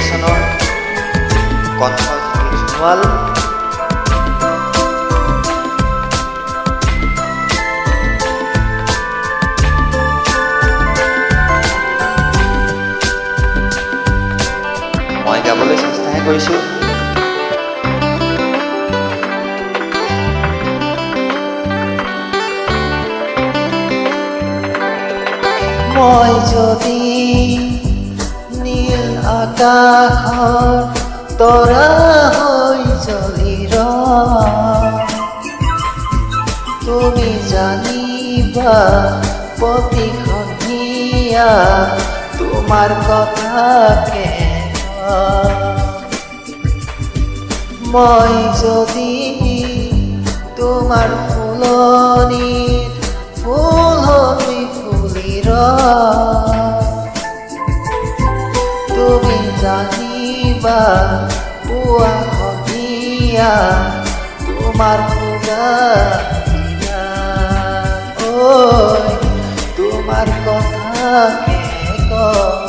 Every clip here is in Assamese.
চনৰ কণ্ঠ সোণোৱাল মই গাবলৈ চেষ্টাহে কৰিছোঁ। মই যদি নীল আকাশৰ তৰা হৈ জ্বলি তুমি জানিবা প্ৰতিখনিয়া তোমাৰ কথাকে মই যদি তোমাৰ ফুলনিত ফুল হৈ ফুলিৰ তুমি জানিবা পুৱা সন্ধিয়া তোমাৰ তোমাৰ কথাকে কয়।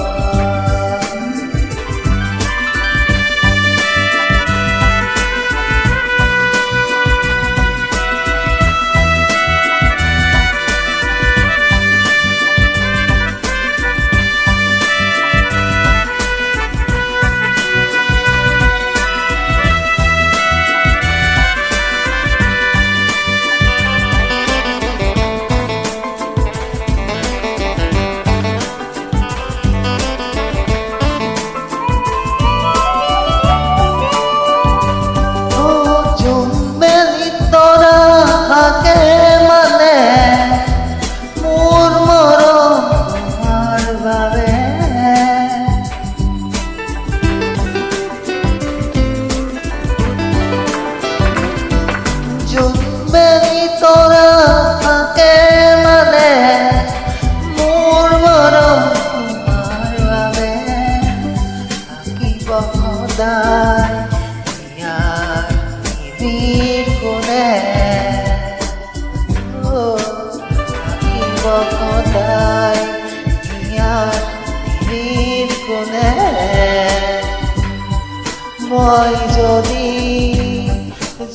মই যদি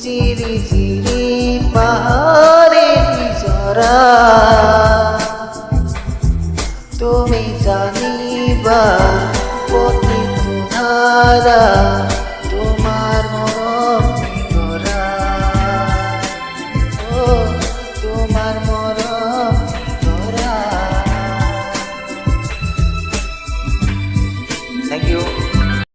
জিৰি জিৰি পাহাৰে নিজৰা তুমি জানিবা প্ৰতিধাৰা তোমাৰ মৰম কৰা তোমাৰ মৰম কৰা। Thank you.